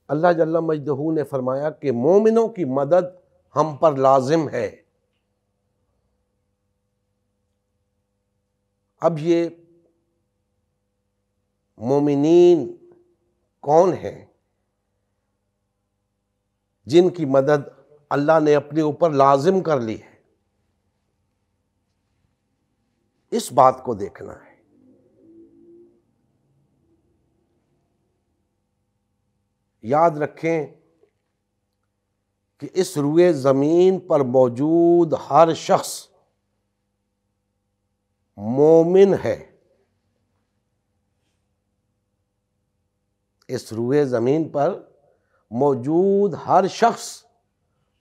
اللہ جل مجدہ نے فرمایا کہ مومنوں کی مدد ہم پر لازم ہے۔ اب یہ مومنین کون ہیں جن کی مدد اللہ نے اپنے اوپر لازم کر لی ہے؟ اس بات کو دیکھنا ہے۔ یاد رکھیں کہ اس روئے زمین پر موجود ہر شخص مومن ہے۔ اس روئے زمین پر موجود ہر شخص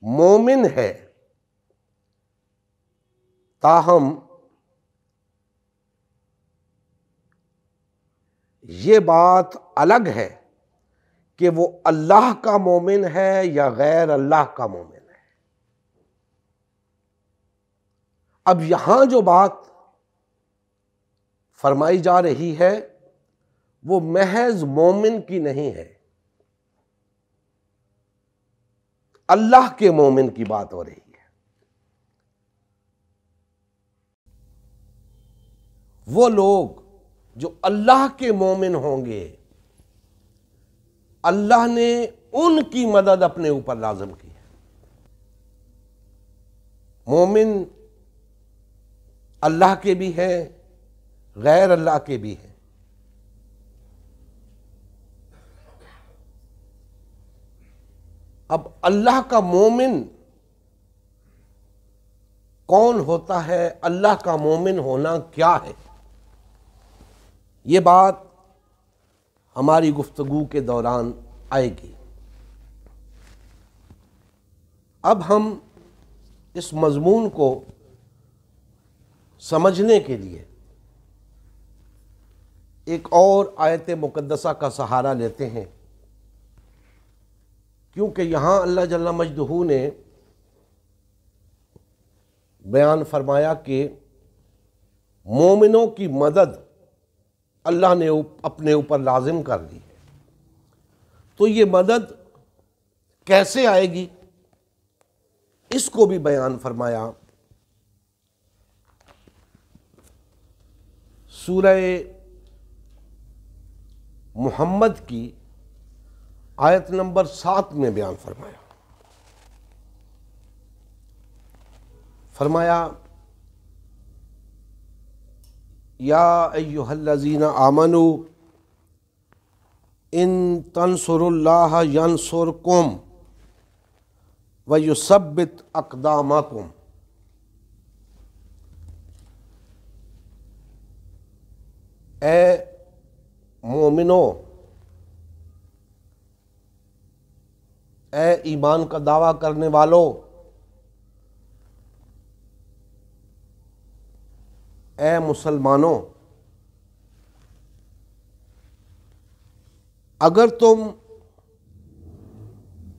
مومن ہے، تاہم یہ بات الگ ہے کہ وہ اللہ کا مومن ہے یا غیر اللہ کا مومن ہے۔ اب یہاں جو بات فرمائی جا رہی ہے وہ محض مومن کی نہیں ہے، اللہ کے مومن کی بات ہو رہی ہے۔ وہ لوگ جو اللہ کے مومن ہوں گے، اللہ نے ان کی مدد اپنے اوپر لازم کی ہے۔ مومن اللہ کے بھی ہیں، غیر اللہ کے بھی ہیں۔ اب اللہ کا مومن کون ہوتا ہے، اللہ کا مومن ہونا کیا ہے، یہ بات ہماری گفتگو کے دوران آئے گی۔ اب ہم اس مضمون کو سمجھنے کے لیے ایک اور آیت مقدسہ کا سہارا لیتے ہیں، کیونکہ یہاں اللہ جل مجدہ نے بیان فرمایا کہ مومنوں کی مدد اللہ نے اپنے اوپر لازم کر دی ہے، تو یہ مدد کیسے آئے گی اس کو بھی بیان فرمایا۔ سورہ محمد کی آیت نمبر 7 میں بیان فرمایا یا ایھا الذین آمنوا ان تنصروا اللہ ینصرکم ویثبت اقدامکم۔ اے مومنو، اے ایمان کا دعویٰ کرنے والو، اے مسلمانوں، اگر تم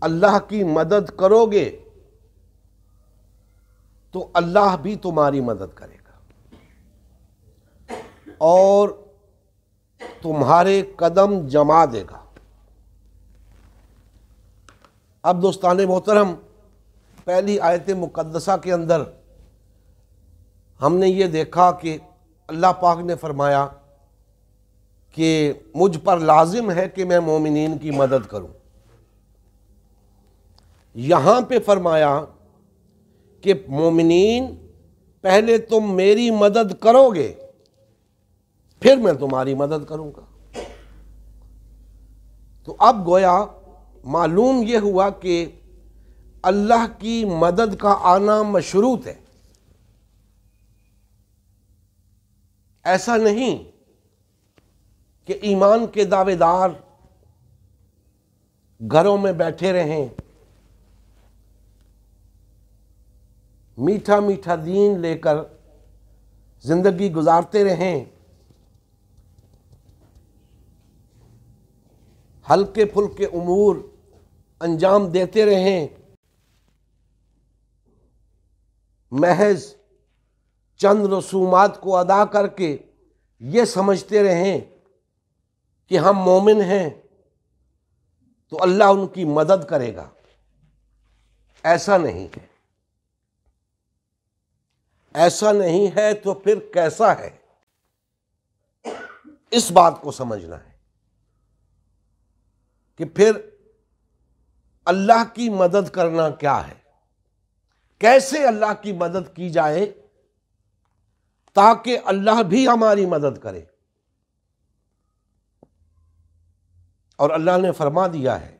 اللہ کی مدد کرو گے تو اللہ بھی تمہاری مدد کرے گا اور تمہارے قدم جما دے گا۔ اب دوستان محترم، پہلی آیت مقدسہ کے اندر ہم نے یہ دیکھا کہ اللہ پاک نے فرمایا کہ مجھ پر لازم ہے کہ میں مومنین کی مدد کروں۔ یہاں پہ فرمایا کہ مومنین پہلے تم میری مدد کرو گے پھر میں تمہاری مدد کروں گا۔ تو اب گویا معلوم یہ ہوا کہ اللہ کی مدد کا آنا مشروط ہے۔ ایسا نہیں کہ ایمان کے دعوے دار گھروں میں بیٹھے رہیں، میٹھا میٹھا دین لے کر زندگی گزارتے رہیں، ہلکے پھلکے امور انجام دیتے رہیں، محض چند رسومات کو ادا کر کے یہ سمجھتے رہیں کہ ہم مومن ہیں، تو اللہ ان کی مدد کرے گا، ایسا نہیں ہے۔ ایسا نہیں ہے تو پھر کیسا ہے؟ اس بات کو سمجھنا ہے کہ پھر اللہ کی مدد کرنا کیا ہے، کیسے اللہ کی مدد کی جائے تاکہ اللہ بھی ہماری مدد کرے۔ اور اللہ نے فرما دیا ہے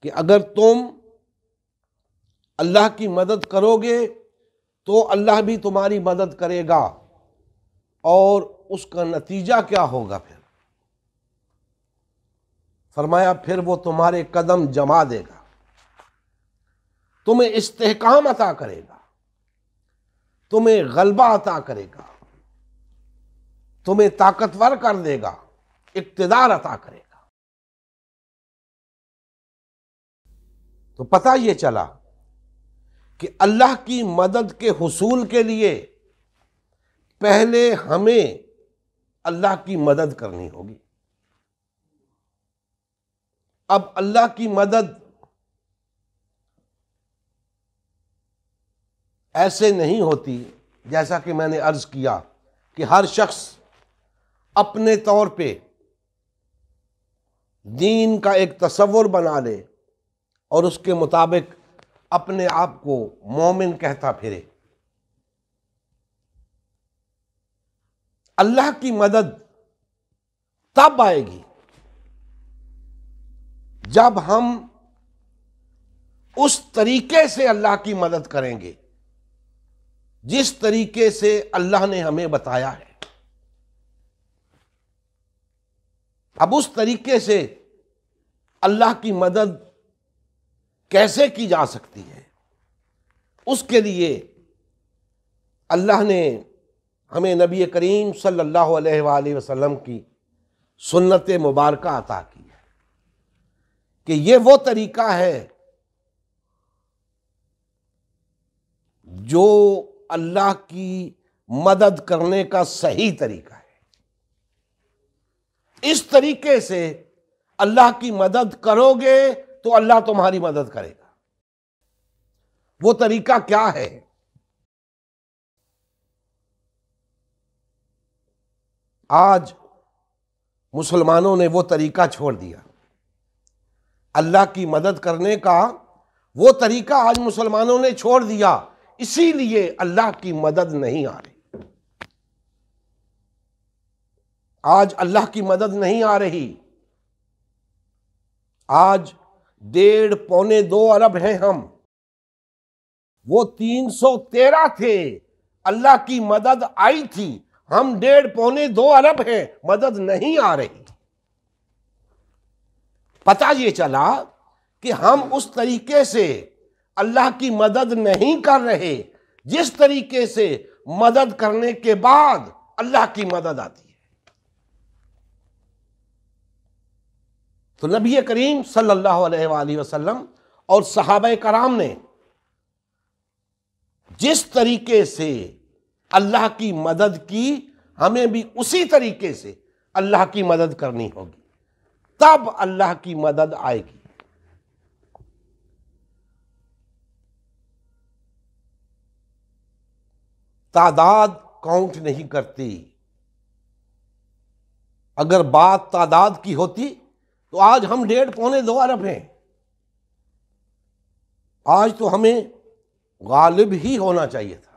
کہ اگر تم اللہ کی مدد کرو گے تو اللہ بھی تمہاری مدد کرے گا، اور اس کا نتیجہ کیا ہوگا؟ پھر فرمایا پھر وہ تمہارے قدم جما دے گا، تمہیں استحکام عطا کرے گا، تمہیں غلبہ عطا کرے گا، تمہیں طاقتور کر دے گا، اقتدار عطا کرے گا۔ تو پتہ یہ چلا کہ اللہ کی مدد کے حصول کے لیے پہلے ہمیں اللہ کی مدد کرنی ہوگی۔ اب اللہ کی مدد ایسے نہیں ہوتی، جیسا کہ میں نے عرض کیا کہ ہر شخص اپنے طور پہ دین کا ایک تصور بنا لے اور اس کے مطابق اپنے آپ کو مومن کہتا پھرے۔ اللہ کی مدد تب آئے گی جب ہم اس طریقے سے اللہ کی مدد کریں گے جس طریقے سے اللہ نے ہمیں بتایا ہے۔ اب اس طریقے سے اللہ کی مدد کیسے کی جا سکتی ہے، اس کے لیے اللہ نے ہمیں نبی کریم صلی اللہ علیہ وآلہ وسلم کی سنت مبارکہ عطا کی ہے کہ یہ وہ طریقہ ہے جو اللہ کی مدد کرنے کا صحیح طریقہ ہے۔ اس طریقے سے اللہ کی مدد کرو گے تو اللہ تمہاری مدد کرے گا۔ وہ طریقہ کیا ہے؟ آج مسلمانوں نے وہ طریقہ چھوڑ دیا۔ اللہ کی مدد کرنے کا وہ طریقہ آج مسلمانوں نے چھوڑ دیا، اسی لیے اللہ کی مدد نہیں آ رہی۔ آج اللہ کی مدد نہیں آ رہی۔ آج 1.5-2 ارب ہیں ہم، وہ 313 تھے، اللہ کی مدد آئی تھی۔ ہم 1.5-2 ارب ہیں، مدد نہیں آ رہی۔ پتہ یہ چلا کہ ہم اس طریقے سے اللہ کی مدد نہیں کر رہے جس طریقے سے مدد کرنے کے بعد اللہ کی مدد آتی ہے۔ تو نبی کریم صلی اللہ علیہ وآلہ وسلم اور صحابہ کرام نے جس طریقے سے اللہ کی مدد کی، ہمیں بھی اسی طریقے سے اللہ کی مدد کرنی ہوگی، تب اللہ کی مدد آئے گی۔ تعداد کاؤنٹ نہیں کرتی۔ اگر بات تعداد کی ہوتی تو آج ہم 1.5-2 ارب ہیں۔ آج تو ہمیں غالب ہی ہونا چاہیے تھا،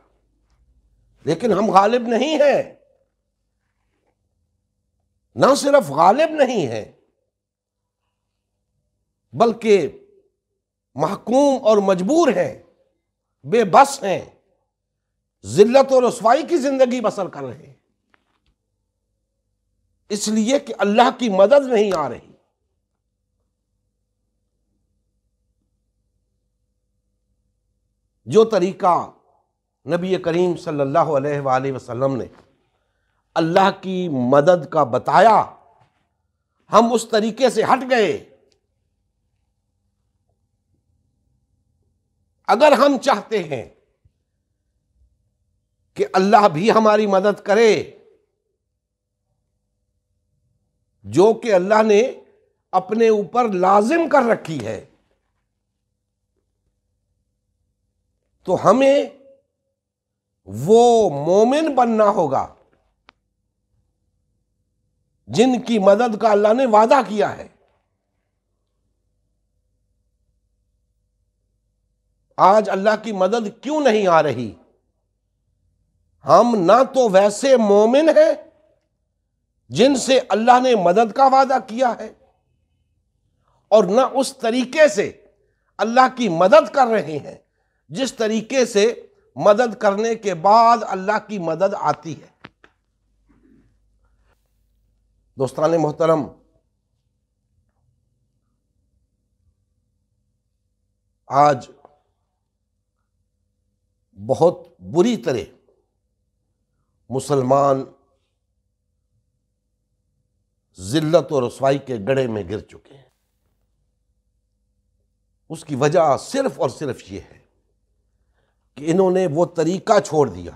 لیکن ہم غالب نہیں ہیں۔ نہ صرف غالب نہیں ہیں بلکہ محکوم اور مجبور ہیں، بے بس ہیں، ذلت اور رسوائی کی زندگی بسر کر رہے ہیں، اس لیے کہ اللہ کی مدد نہیں آ رہی۔ جو طریقہ نبی کریم صلی اللہ علیہ وآلہ وسلم نے اللہ کی مدد کا بتایا، ہم اس طریقے سے ہٹ گئے۔ اگر ہم چاہتے ہیں کہ اللہ بھی ہماری مدد کرے، جو کہ اللہ نے اپنے اوپر لازم کر رکھی ہے، تو ہمیں وہ مومن بننا ہوگا جن کی مدد کا اللہ نے وعدہ کیا ہے۔ آج اللہ کی مدد کیوں نہیں آ رہی؟ ہم نہ تو ویسے مومن ہیں جن سے اللہ نے مدد کا وعدہ کیا ہے، اور نہ اس طریقے سے اللہ کی مدد کر رہے ہیں جس طریقے سے مدد کرنے کے بعد اللہ کی مدد آتی ہے۔ دوستان محترم، آج بہت بری طرح مسلمان ذلت و رسوائی کے گڑھے میں گر چکے ہیں۔ اس کی وجہ صرف اور صرف یہ ہے کہ انہوں نے وہ طریقہ چھوڑ دیا،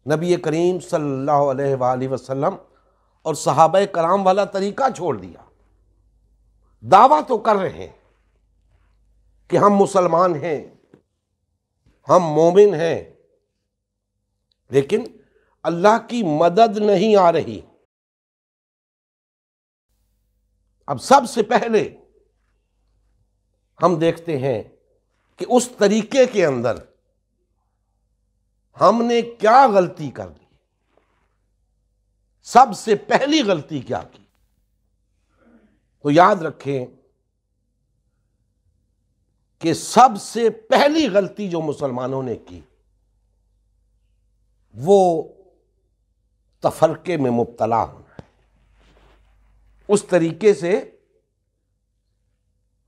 نبی کریم صلی اللہ علیہ وآلہ وسلم اور صحابہ کرام والا طریقہ چھوڑ دیا۔ دعویٰ تو کر رہے ہیں کہ ہم مسلمان ہیں، ہم مومن ہیں، لیکن اللہ کی مدد نہیں آ رہی۔ اب سب سے پہلے ہم دیکھتے ہیں کہ اس طریقے کے اندر ہم نے کیا غلطی کر دی۔ سب سے پہلی غلطی کیا کی؟ تو یاد رکھیں کہ سب سے پہلی غلطی جو مسلمانوں نے کی وہ تفرقے میں مبتلا ہونا ہے۔ اس طریقے سے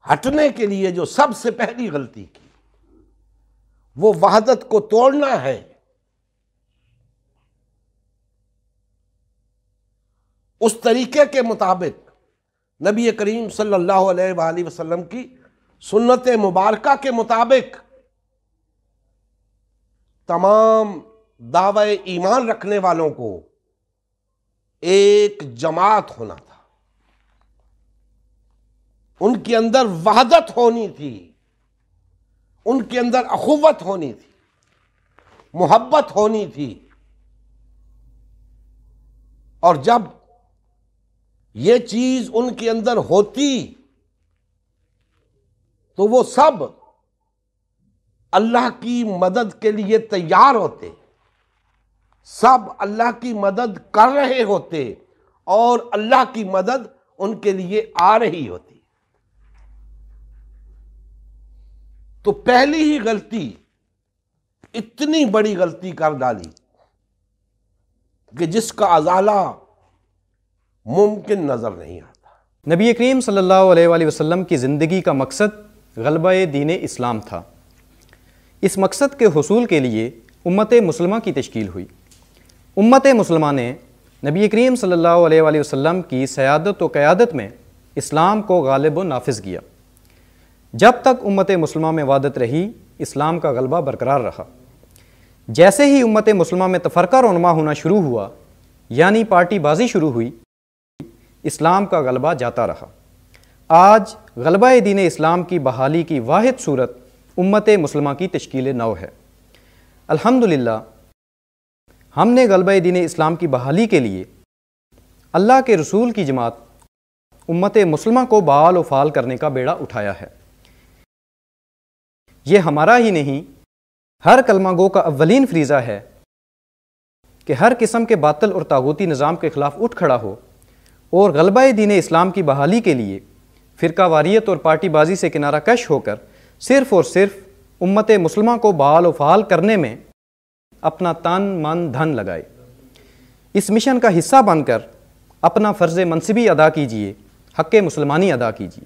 ہٹنے کے لیے جو سب سے پہلی غلطی کی وہ وحدت کو توڑنا ہے۔ اس طریقے کے مطابق نبی کریم صلی اللہ علیہ وآلہ وسلم کی سنت مبارکہ کے مطابق تمام دعوی ایمان رکھنے والوں کو ایک جماعت ہونا تھا، ان کے اندر وحدت ہونی تھی، ان کے اندر اخوت ہونی تھی، محبت ہونی تھی۔ اور جب یہ چیز ان کے اندر ہوتی تو وہ سب اللہ کی مدد کے لیے تیار ہوتے، سب اللہ کی مدد کر رہے ہوتے، اور اللہ کی مدد ان کے لیے آ رہی ہوتی۔ تو پہلی ہی غلطی اتنی بڑی غلطی کر ڈالی کہ جس کا ازالہ ممکن نظر نہیں آتا۔ نبی کریم صلی اللہ علیہ وآلہ وسلم کی زندگی کا مقصد غلبہ دین اسلام تھا۔ اس مقصد کے حصول کے لیے امت مسلمہ کی تشکیل ہوئی۔ امت مسلمہ نے نبی کریم صلی اللہ علیہ وآلہ وسلم کی سیادت و قیادت میں اسلام کو غالب و نافذ کیا۔ جب تک امت مسلمہ میں وحدت رہی، اسلام کا غلبہ برقرار رہا۔ جیسے ہی امت مسلمہ میں تفرقہ رونما ہونا شروع ہوا، یعنی پارٹی بازی شروع ہوئی، اسلام کا غلبہ جاتا رہا۔ آج غلبہ دین اسلام کی بحالی کی واحد صورت امت مسلمہ کی تشکیل نو ہے۔ الحمدللہ ہم نے غلبہ دین اسلام کی بحالی کے لیے اللہ کے رسول کی جماعت امت مسلمہ کو بحال و فعال کرنے کا بیڑا اٹھایا ہے۔ یہ ہمارا ہی نہیں، ہر کلمہ گو کا اولین فریضہ ہے کہ ہر قسم کے باطل اور طاغوتی نظام کے خلاف اٹھ کھڑا ہو اور غلبہ دین اسلام کی بحالی کے لیے فرقہ واریت اور پارٹی بازی سے کنارہ کش ہو کر صرف اور صرف امت مسلمہ کو بحال و فعال کرنے میں اپنا تن من دھن لگائے۔ اس مشن کا حصہ بن کر اپنا فرض منصبی ادا کیجیے، حق مسلمانی ادا کیجیے۔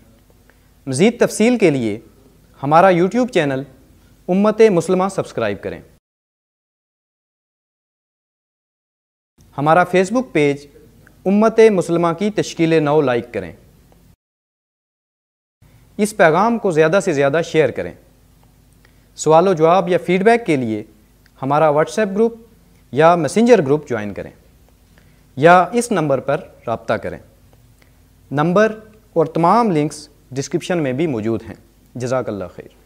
مزید تفصیل کے لیے ہمارا یوٹیوب چینل امت مسلمہ سبسکرائب کریں۔ ہمارا فیس بک پیج امت مسلمہ کی تشکیل نو لائک کریں۔ اس پیغام کو زیادہ سے زیادہ شیئر کریں۔ سوال و جواب یا فیڈ بیک کے لیے ہمارا واٹس ایپ گروپ یا میسنجر گروپ جوائن کریں یا اس نمبر پر رابطہ کریں۔ نمبر اور تمام لنکس ڈسکرپشن میں بھی موجود ہیں۔ جزاک اللہ خیر۔